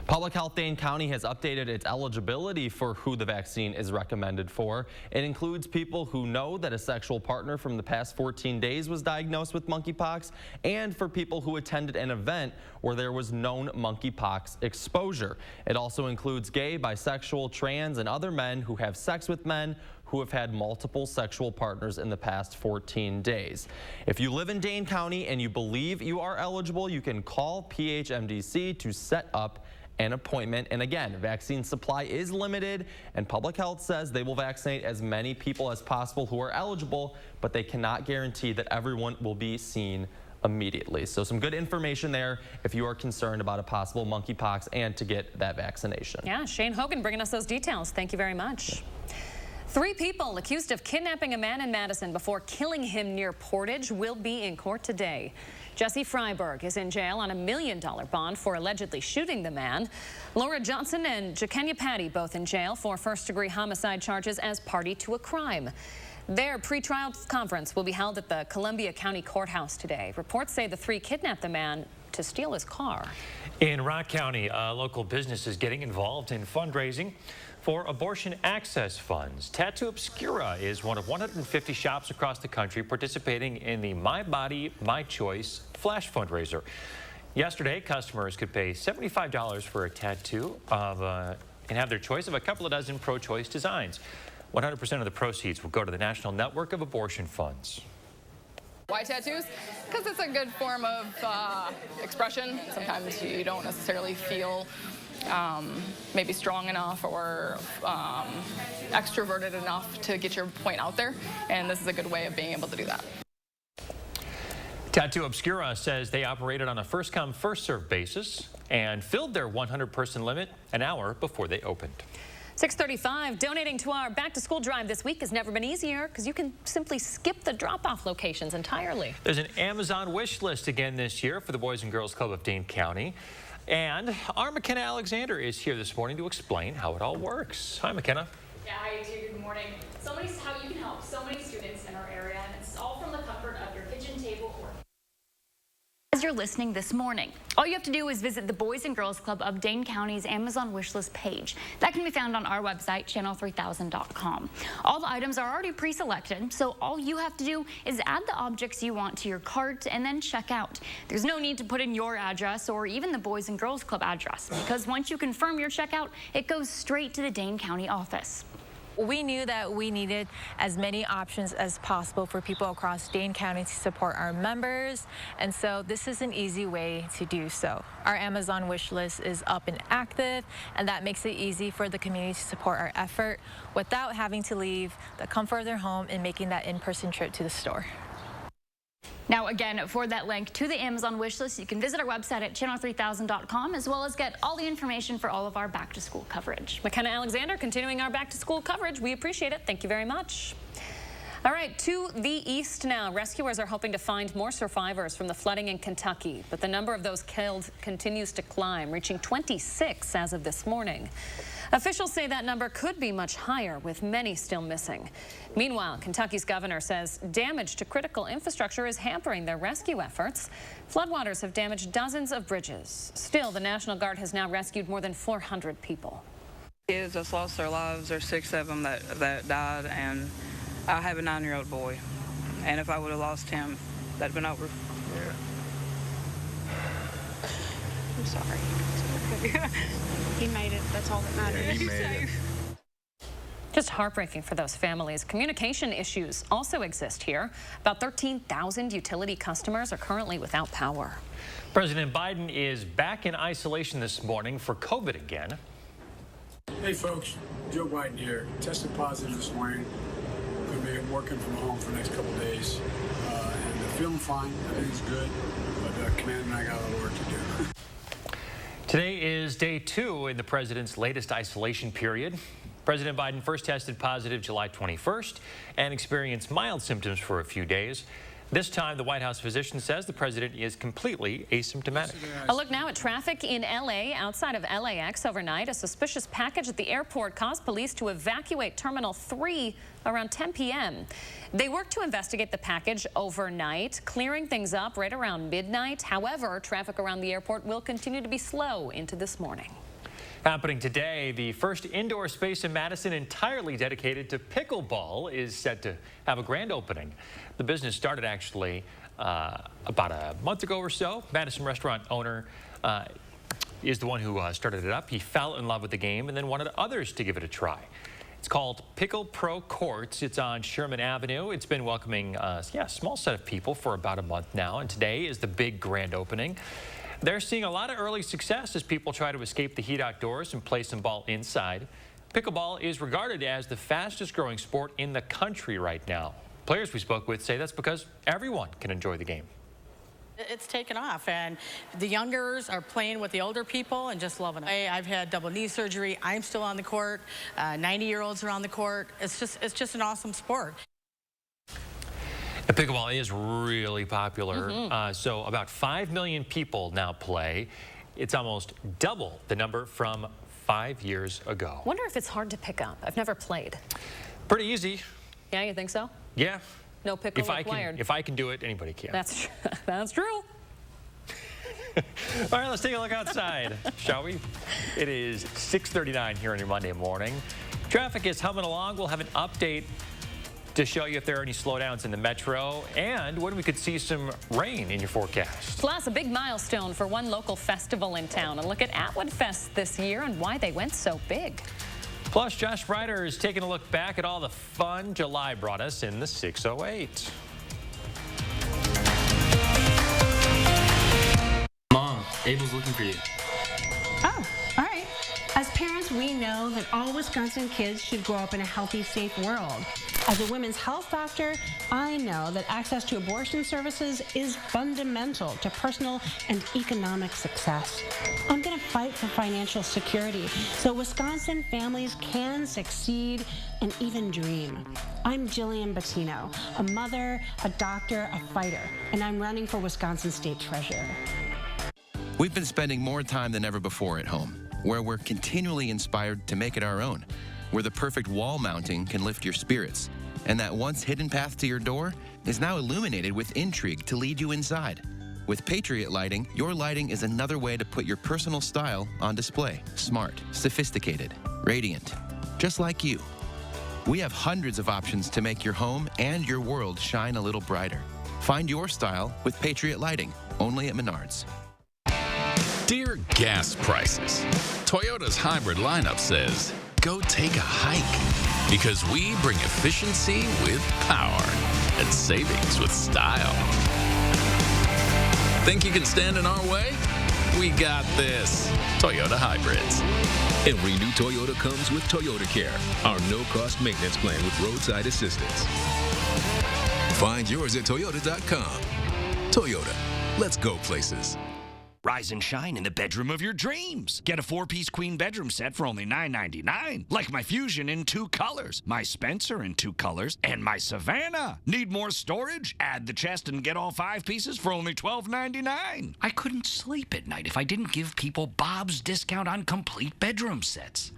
Public Health Dane County has updated its eligibility for who the vaccine is recommended for. It includes people who know that a sexual partner from the past 14 days was diagnosed with monkeypox, and for people who attended an event where there was known monkeypox exposure. It also includes gay, bisexual, trans, and other men who have sex with men who have had multiple sexual partners in the past 14 days. If you live in Dane County and you believe you are eligible, you can call PHMDC to set up an appointment. And again, vaccine supply is limited, and Public Health says they will vaccinate as many people as possible who are eligible, but they cannot guarantee that everyone will be seen immediately. So some good information there if you are concerned about a possible monkeypox and to get that vaccination. Yeah, Shane Hogan bringing us those details. Thank you very much. 3 people accused of kidnapping a man in Madison before killing him near Portage will be in court today. Jesse Freiberg is in jail on a $1 million bond for allegedly shooting the man. Laura Johnson and Jakenya Patty both in jail for first-degree homicide charges as party to a crime. Their pretrial conference will be held at the Columbia County Courthouse today. Reports say the 3 kidnapped the man to steal his car. In Rock County, a local business is getting involved in fundraising for abortion access funds. Tattoo Obscura is one of 150 shops across the country participating in the My Body, My Choice Flash fundraiser. Yesterday, customers could pay $75 for a tattoo and have their choice of a couple of dozen pro-choice designs. 100% of the proceeds will go to the National Network of Abortion Funds. Why tattoos? Because it's a good form of expression. Sometimes you don't necessarily feel maybe strong enough or extroverted enough to get your point out there, and this is a good way of being able to do that. Tattoo Obscura says they operated on a first-come, first-served basis and filled their 100-person limit an hour before they opened. 6:35, donating to our back-to-school drive this week has never been easier because you can simply skip the drop-off locations entirely. There's an Amazon wish list again this year for the Boys and Girls Club of Dane County. And our McKenna Alexander is here this morning to explain how it all works. Hi, McKenna. Yeah, hi, too. Good morning. How you can help so many students in our area, and it's all from the comfort of your kitchen table or as you're listening this morning. All you have to do is visit the Boys and Girls Club of Dane County's Amazon wishlist page. That can be found on our website, channel3000.com. All the items are already pre-selected, so all you have to do is add the objects you want to your cart and then check out. There's no need to put in your address or even the Boys and Girls Club address, because once you confirm your checkout, it goes straight to the Dane County office. We knew that we needed as many options as possible for people across Dane County to support our members, and so this is an easy way to do so. Our Amazon wish list is up and active, and that makes it easy for the community to support our effort without having to leave the comfort of their home and making that in-person trip to the store. Now, again, for that link to the Amazon wishlist, you can visit our website at channel3000.com, as well as get all the information for all of our back-to-school coverage. McKenna Alexander continuing our back-to-school coverage. We appreciate it. Thank you very much. All right, to the east now. Rescuers are hoping to find more survivors from the flooding in Kentucky, but the number of those killed continues to climb, reaching 26 as of this morning. Officials say that number could be much higher, with many still missing. Meanwhile, Kentucky's governor says damage to critical infrastructure is hampering their rescue efforts. Floodwaters have damaged dozens of bridges. Still, the National Guard has now rescued more than 400 people. Kids just lost their lives. There's 6 of them that died, and I have a 9-year-old boy. And if I would have lost him, that'd been over. I'm sorry. It's okay. He made it. That's all that matters. Yeah, he made it. Just heartbreaking for those families. Communication issues also exist here. About 13,000 utility customers are currently without power. President Biden is back in isolation this morning for COVID again. Hey folks, Joe Biden here. Tested positive this morning. Going to be working from home for the next couple days. And I'm feeling fine. Everything's good. But Command and I got a lot of work to do. Today is day 2 in the president's latest isolation period. President Biden first tested positive July 21st and experienced mild symptoms for a few days. This time, the White House physician says the president is completely asymptomatic. A look now at traffic in LA. Outside of LAX overnight, a suspicious package at the airport caused police to evacuate Terminal 3 around 10 p.m. They worked to investigate the package overnight, clearing things up right around midnight. However, traffic around the airport will continue to be slow into this morning. Happening today, the first indoor space in Madison entirely dedicated to pickleball is set to have a grand opening. The business started actually about a month ago or so. Madison restaurant owner is the one who started it up. He fell in love with the game and then wanted others to give it a try. It's called Pickle Pro Courts. It's on Sherman Avenue. It's been welcoming a small set of people for about a month now, and today is the big grand opening. They're seeing a lot of early success as people try to escape the heat outdoors and play some ball inside. Pickleball is regarded as the fastest growing sport in the country right now. Players we spoke with say that's because everyone can enjoy the game. It's taken off, and the youngers are playing with the older people and just loving it. I've had double knee surgery. I'm still on the court. 90-year-olds are on the court. It's just an awesome sport. The pickleball is really popular. So about 5 million people now play. It's almost double the number from 5 years ago. Wonder if it's hard to pick up. I've never played. Pretty easy. Yeah, you think so? Yeah. No pickle required. If I can do it, anybody can. That's true. All right, let's take a look outside, shall we? It is 6:39 here on your Monday morning. Traffic is humming along. We'll have an update to show you if there are any slowdowns in the metro and when we could see some rain in your forecast. Plus, a big milestone for one local festival in town. And look at Atwood Fest this year and why they went so big. Plus, Josh Ryder is taking a look back at all the fun July brought us in the 608. Mom, Abel's looking for you. Oh, all right. As parents, we know that all Wisconsin kids should grow up in a healthy, safe world. As a women's health doctor, I know that access to abortion services is fundamental to personal and economic success. I'm going to fight for financial security so Wisconsin families can succeed and even dream. I'm Jillian Bettino, a mother, a doctor, a fighter, and I'm running for Wisconsin State Treasurer. We've been spending more time than ever before at home, where we're continually inspired to make it our own, where the perfect wall mounting can lift your spirits, and that once hidden path to your door is now illuminated with intrigue to lead you inside. With Patriot Lighting, your lighting is another way to put your personal style on display. Smart, sophisticated, radiant, just like you. We have hundreds of options to make your home and your world shine a little brighter. Find your style with Patriot Lighting, only at Menards. Dear gas prices, Toyota's hybrid lineup says, go take a hike, because we bring efficiency with power and savings with style. Think you can stand in our way? We got this. Toyota Hybrids. Every new Toyota comes with Toyota Care, our no-cost maintenance plan with roadside assistance. Find yours at Toyota.com. Toyota, let's go places. Rise and shine in the bedroom of your dreams. Get a 4-piece queen bedroom set for only $9.99. Like my Fusion in 2 colors, my Spencer in 2 colors, and my Savannah. Need more storage? Add the chest and get all 5 pieces for only $12.99. I couldn't sleep at night if I didn't give people Bob's discount on complete bedroom sets.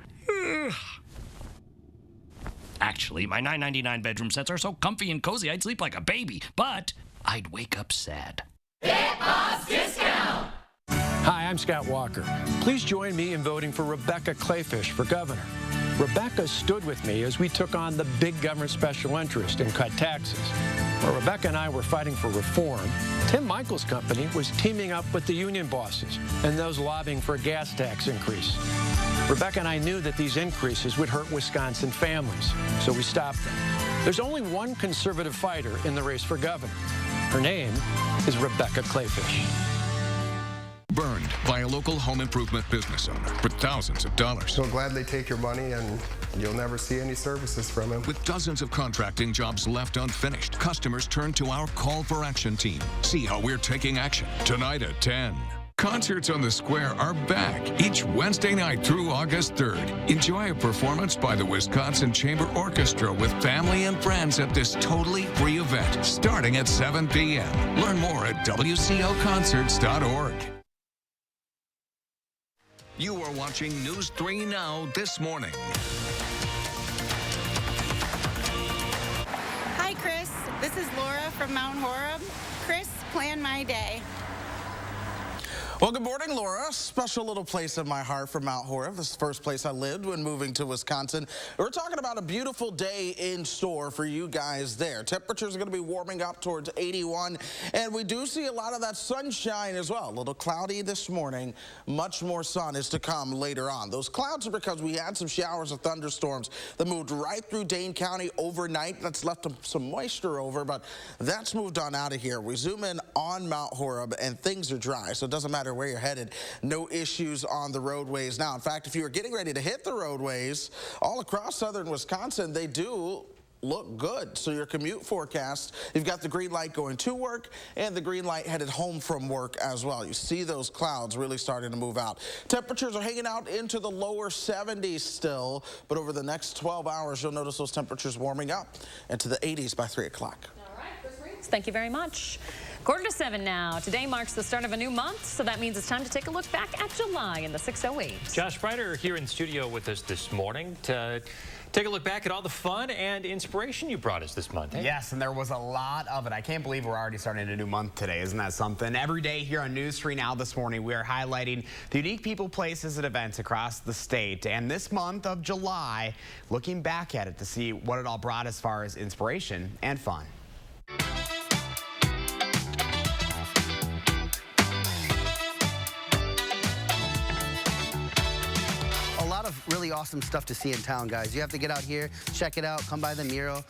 Actually, my $9.99 bedroom sets are so comfy and cozy I'd sleep like a baby, but I'd wake up sad. Get Bob's discount! Hi, I'm Scott Walker. Please join me in voting for Rebecca Clayfish for governor. Rebecca stood with me as we took on the big government special interest and cut taxes. While Rebecca and I were fighting for reform, Tim Michael's company was teaming up with the union bosses and those lobbying for a gas tax increase. Rebecca and I knew that these increases would hurt Wisconsin families, so we stopped them. There's only one conservative fighter in the race for governor. Her name is Rebecca Clayfish. Burned by a local home improvement business owner for thousands of dollars. So glad they take your money and you'll never see any services from him. With dozens of contracting jobs left unfinished, customers turn to our Call for Action team. See how we're taking action tonight at 10. Concerts on the Square are back each Wednesday night through August 3rd. Enjoy a performance by the Wisconsin Chamber Orchestra with family and friends at this totally free event starting at 7 p.m. Learn more at wcoconcerts.org. You are watching News 3 Now this morning. Hi, Chris. This is Laura from Mount Horeb. Chris, plan my day. Well, good morning, Laura. Special little place in my heart for Mount Horeb. This is the first place I lived when moving to Wisconsin. We're talking about a beautiful day in store for you guys there. Temperatures are going to be warming up towards 81, and we do see a lot of that sunshine as well. A little cloudy this morning. Much more sun is to come later on. Those clouds are because we had some showers of thunderstorms that moved right through Dane County overnight. That's left some moisture over, but that's moved on out of here. We zoom in on Mount Horeb, and things are dry, so it doesn't matter where you're headed. No issues on the roadways now. In fact, if you are getting ready to hit the roadways all across southern Wisconsin, they do look good. So your commute forecast, you've got the green light going to work and the green light headed home from work as well. You see those clouds really starting to move out. Temperatures are hanging out into the lower 70s still, but over the next 12 hours, you'll notice those temperatures warming up into the 80s by 3 o'clock. All right, Chris Reeves, thank you very much. 6:45 now. Today marks the start of a new month, so that means it's time to take a look back at July in the 608. Josh Breiter here in studio with us this morning to take a look back at all the fun and inspiration you brought us this month. Hey? Yes, and there was a lot of it. I can't believe we're already starting a new month today. Isn't that something? Every day here on News 3 Now this morning, we are highlighting the unique people, places, and events across the state. And this month of July, looking back at it to see what it all brought as far as inspiration and fun. Really awesome stuff to see in town, guys. You have to get out here, check it out, come by the mural.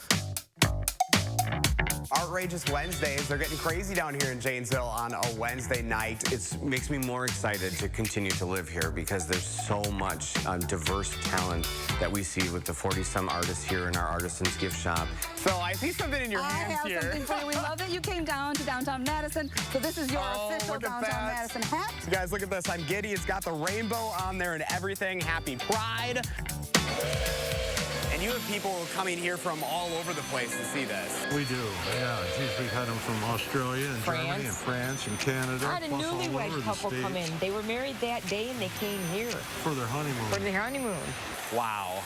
Outrageous Wednesdays. They're getting crazy down here in Janesville on a Wednesday night. It makes me more excited to continue to live here because there's so much diverse talent that we see with the 40-some artists here in our Artisans Gift Shop. So I see something in your hands here. I have something for you. We love that you came down to downtown Madison. So this is your official downtown Madison hat. You guys, look at this. I'm giddy. It's got the rainbow on there and everything. Happy Pride. And you have people coming here from all over the place to see this. We do, yeah. Geez, we've had them from Australia and Germany and France and Canada. I had a newlywed couple come in. They were married that day and they came here. For their honeymoon. For their honeymoon. Wow.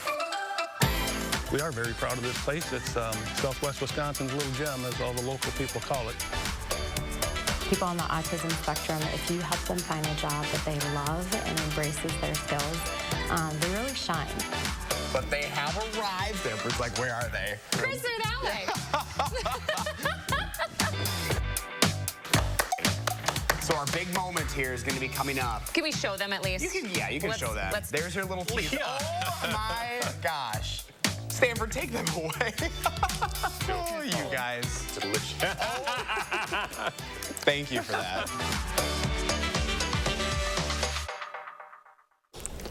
We are very proud of this place. It's Southwest Wisconsin's little gem, as all the local people call it. People on the autism spectrum, if you help them find a job that they love and embraces their skills, they really shine. But they have arrived. Amber's like, where are they? Chris, they're that way. So our big moment here is going to be coming up. Can we show them at least? You can show that. There's your little teeth. Yeah. Oh my gosh. Stanford, take them away. Oh, you guys. Delicious. Thank you for that.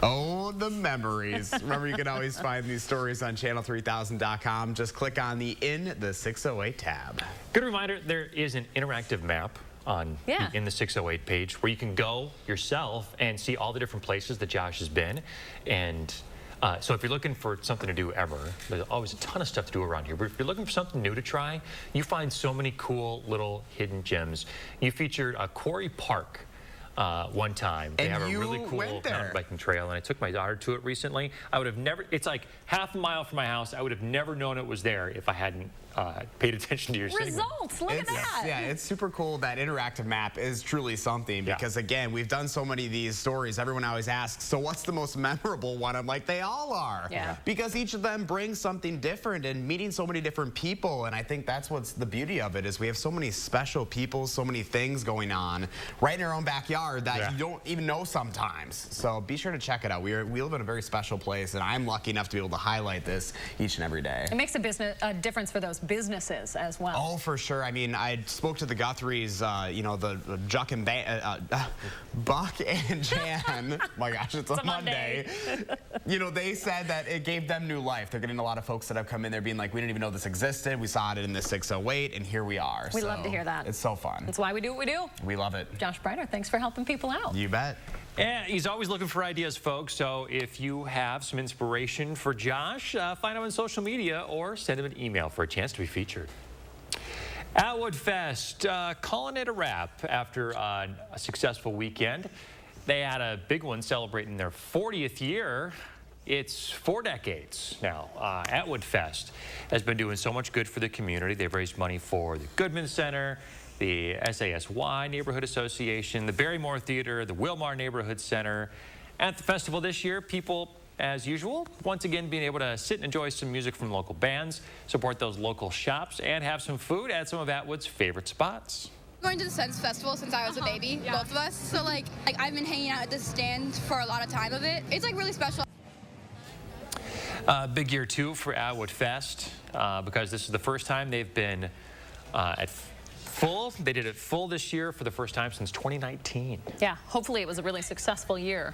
Oh, the memories. Remember, you can always find these stories on channel3000.com. Just click on the In the 608 tab. Good reminder, there is an interactive map on in the 608 page where you can go yourself and see all the different places that Josh has been. And so if you're looking for something to do ever, there's always a ton of stuff to do around here. But if you're looking for something new to try, you find so many cool little hidden gems. You featured Quarry Park one time. They have a really cool mountain biking trail, and I took my daughter to it recently. I would have never, it's like half a mile from my house. I would have never known it was there if I hadn't paid attention to your results. Look at that. Yeah, it's super cool. That interactive map is truly something because, again, we've done so many of these stories. Everyone always asks, so what's the most memorable one? I'm like, they all are. Yeah. Because each of them brings something different and meeting so many different people. And I think that's what's the beauty of it is we have so many special people, so many things going on right in our own backyard that you don't even know sometimes. So be sure to check it out. We live in a very special place, and I'm lucky enough to be able to highlight this each and every day. It makes a difference for those businesses as well. Oh, for sure. I mean, I spoke to the Guthries, you know, the Buck and Jan. My gosh, it's a Monday. You know, they said that it gave them new life. They're getting a lot of folks that have come in there being like, we didn't even know this existed. We saw it in the 608, and here we are. We love to hear that. It's so fun. That's why we do what we do. We love it. Josh Breiter, thanks for helping people out. You bet. And he's always looking for ideas, folks. So if you have some inspiration for Josh, find him on social media or send him an email for a chance to be featured. Atwood Fest, calling it a wrap after a successful weekend. They had a big one celebrating their 40th year. It's 4 decades now. Atwood Fest has been doing so much good for the community. They've raised money for the Goodman Center, the SASY Neighborhood Association, the Barrymore Theater, the Wilmar Neighborhood Center. At the festival this year, people, as usual, once again being able to sit and enjoy some music from local bands, support those local shops, and have some food at some of Atwood's favorite spots. Going to the Sense Festival since I was a baby, both of us. So like I've been hanging out at this stand for a lot of time of it. It's like really special. Big year too for Atwood Fest because this is the first time they've been at full. They did it full this year for the first time since 2019. Yeah, hopefully it was a really successful year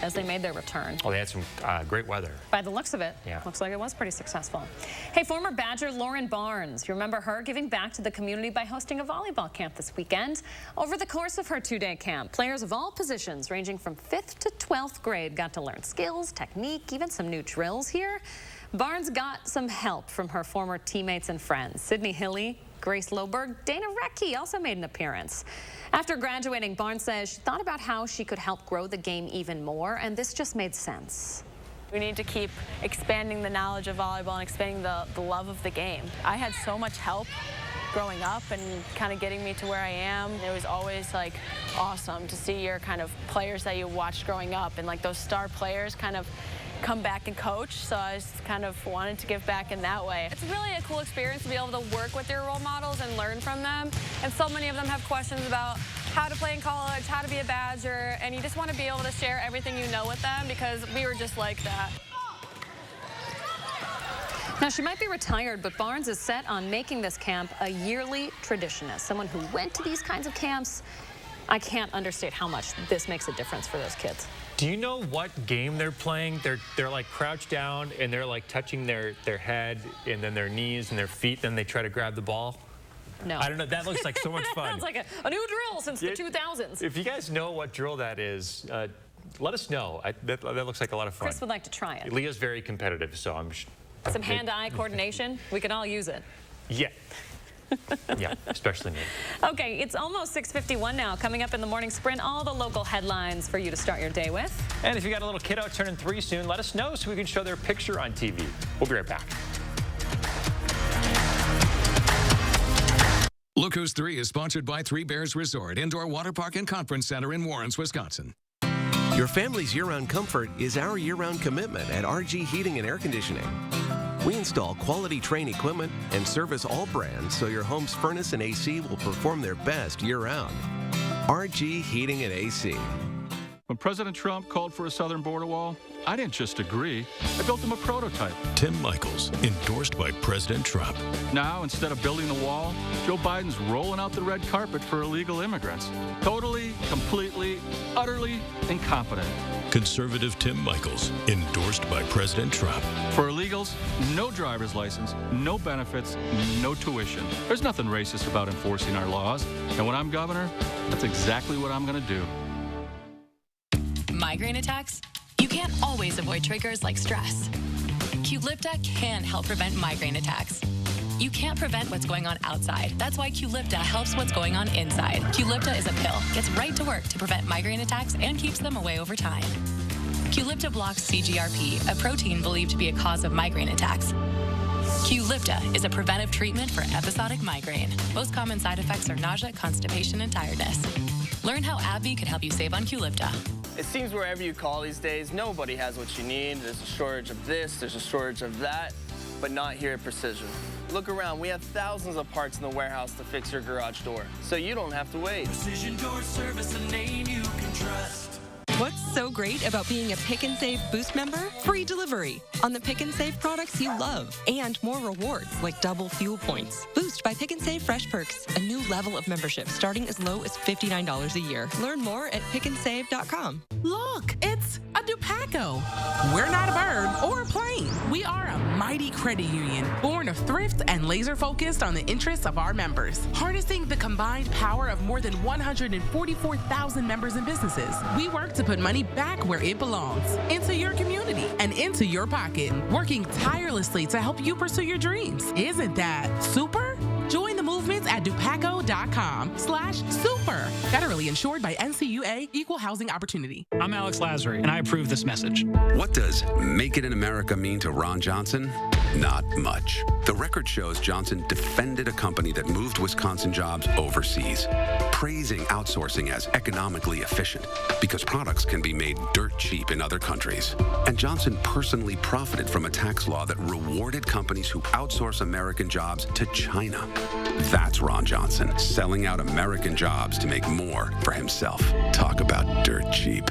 as they made their return. Oh, they had some great weather. By the looks of it, yeah. Looks like it was pretty successful. Hey, former Badger Lauren Barnes, you remember her giving back to the community by hosting a volleyball camp this weekend. Over the course of her 2-day camp, players of all positions ranging from 5th to 12th grade got to learn skills, technique, even some new drills here. Barnes got some help from her former teammates and friends. Sydney Hilly, Grace Loberg, Dana Recke also made an appearance. After graduating, Barnes says she thought about how she could help grow the game even more, and this just made sense. We need to keep expanding the knowledge of volleyball and expanding the love of the game. I had so much help growing up and kind of getting me to where I am. It was always like awesome to see your kind of players that you watched growing up and like those star players kind of come back and coach, so I just kind of wanted to give back in that way. It's really a cool experience to be able to work with your role models and learn from them, and so many of them have questions about how to play in college, how to be a Badger, and you just want to be able to share everything you know with them because we were just like that. Now, she might be retired, but Barnes is set on making this camp a yearly tradition. As someone who went to these kinds of camps, I can't understate how much this makes a difference for those kids. Do you know what game they're playing? They're like crouched down and they're like touching their head and then their knees and their feet, then they try to grab the ball. No. I don't know. That looks like so much fun. Sounds like a new drill since the 2000s. If you guys know what drill that is, let us know. That looks like a lot of fun. Chris would like to try it. Leah's very competitive, so I'm some hand-eye coordination. We can all use it. Yeah. Yeah, especially me. Okay, it's almost 6:51 now. Coming up in the morning sprint, all the local headlines for you to start your day with. And if you got a little kiddo turning 3 soon, let us know so we can show their picture on TV. We'll be right back. Look Who's 3 is sponsored by Three Bears Resort, Indoor Water Park and Conference Center in Warrens, Wisconsin. Your family's year-round comfort is our year-round commitment at RG Heating and Air Conditioning. We install quality Trane equipment and service all brands so your home's furnace and AC will perform their best year-round. RG Heating and AC. When President Trump called for a southern border wall, I didn't just agree. I built him a prototype. Tim Michaels, endorsed by President Trump. Now, instead of building the wall, Joe Biden's rolling out the red carpet for illegal immigrants. Totally, completely, utterly incompetent. Conservative Tim Michaels, endorsed by President Trump. For illegals, no driver's license, no benefits, no tuition. There's nothing racist about enforcing our laws. And when I'm governor, that's exactly what I'm going to do. Migraine attacks? You can't always avoid triggers like stress. Qulipta can help prevent migraine attacks. You can't prevent what's going on outside. That's why Qulipta helps what's going on inside. Qulipta is a pill, gets right to work to prevent migraine attacks and keeps them away over time. Qulipta blocks CGRP, a protein believed to be a cause of migraine attacks. Qulipta is a preventive treatment for episodic migraine. Most common side effects are nausea, constipation, and tiredness. Learn how AbbVie can help you save on Qulipta. It seems wherever you call these days, nobody has what you need. There's a shortage of this, there's a shortage of that, but not here at Precision. Look around, we have thousands of parts in the warehouse to fix your garage door, so you don't have to wait. Precision Door Service, a name you can trust. What's so great about being a Pick and Save Boost member? Free delivery on the Pick and Save products you love, and more rewards like double fuel points. Boost by Pick and Save Fresh Perks, a new level of membership starting as low as $59 a year. Learn more at pickandsave.com. Look, it's a Dupaco. We're not a bird or a plane. We are a mighty credit union, born of thrift and laser focused on the interests of our members. Harnessing the combined power of more than 144,000 members and businesses, we work to put money back where it belongs, into your community and into your pocket, working tirelessly to help you pursue your dreams. Isn't that super? Join the movement at dupaco.com/super. Federally insured by NCUA, Equal Housing Opportunity. I'm Alex Lazary, and I approve this message. What does Make It in America mean to Ron Johnson? Not much. The record shows Johnson defended a company that moved Wisconsin jobs overseas, praising outsourcing as economically efficient because products can be made dirt cheap in other countries. And Johnson personally profited from a tax law that rewarded companies who outsource American jobs to China. That's Ron Johnson, selling out American jobs to make more for himself. Talk about dirt cheap.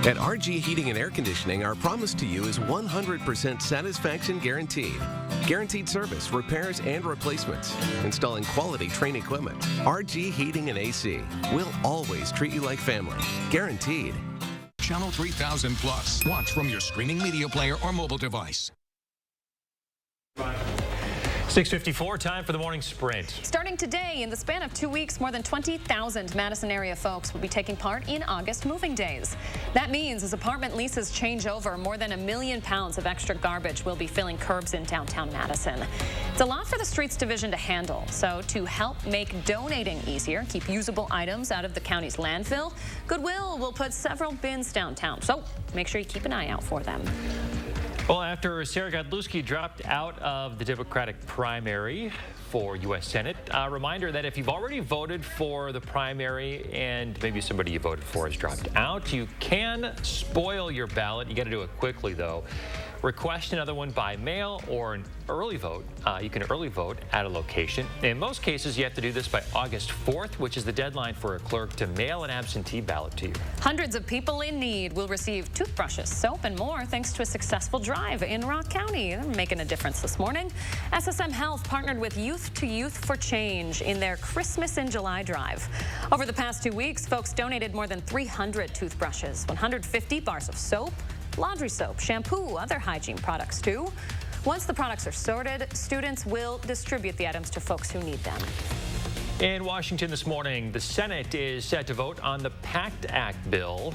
At RG Heating and Air Conditioning, our promise to you is 100% satisfaction guaranteed. Guaranteed service, repairs, and replacements. Installing quality Trane equipment. RG Heating and AC. We'll always treat you like family. Guaranteed. Channel 3000 Plus. Watch from your streaming media player or mobile device. 6:54, time for the morning sprint. Starting today, in the span of 2 weeks, more than 20,000 Madison area folks will be taking part in August moving days. That means as apartment leases change over, more than 1 million pounds of extra garbage will be filling curbs in downtown Madison. It's a lot for the streets division to handle. So to help make donating easier, keep usable items out of the county's landfill, Goodwill will put several bins downtown. So make sure you keep an eye out for them. Well, after Sarah Godlewski dropped out of the Democratic primary for U.S. Senate, a reminder that if you've already voted for the primary and maybe somebody you voted for has dropped out, you can spoil your ballot. You got to do it quickly, though. Request another one by mail or an early vote. You can early vote at a location. In most cases, you have to do this by August 4th, which is the deadline for a clerk to mail an absentee ballot to you. Hundreds of people in need will receive toothbrushes, soap, and more thanks to a successful drive in Rock County. They're making a difference this morning. SSM Health partnered with Youth to Youth for Change in their Christmas in July drive. Over the past 2 weeks, folks donated more than 300 toothbrushes, 150 bars of soap, laundry soap, shampoo, other hygiene products too. Once the products are sorted, students will distribute the items to folks who need them. In Washington this morning, the Senate is set to vote on the PACT Act bill.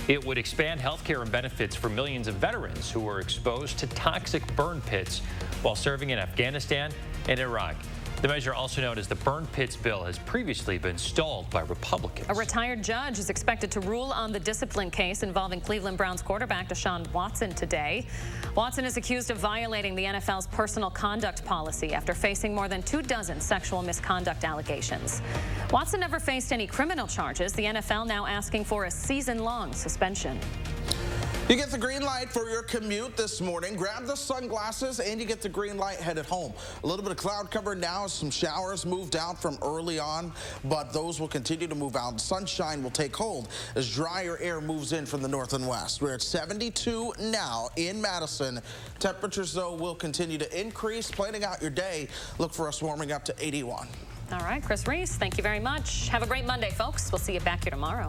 It would expand health care and benefits for millions of veterans who were exposed to toxic burn pits while serving in Afghanistan and Iraq. The measure, also known as the Burn Pits Bill, has previously been stalled by Republicans. A retired judge is expected to rule on the discipline case involving Cleveland Browns quarterback Deshaun Watson today. Watson is accused of violating the NFL's personal conduct policy after facing more than 24 sexual misconduct allegations. Watson never faced any criminal charges. The NFL now asking for a season-long suspension. You get the green light for your commute this morning. Grab the sunglasses and you get the green light headed home. A little bit of cloud cover now as some showers moved out from early on, but those will continue to move out. Sunshine will take hold as drier air moves in from the north and west. We're at 72 now in Madison. Temperatures, though, will continue to increase. Planning out your day, look for us warming up to 81. All right, Chris Reese, thank you very much. Have a great Monday, folks. We'll see you back here tomorrow.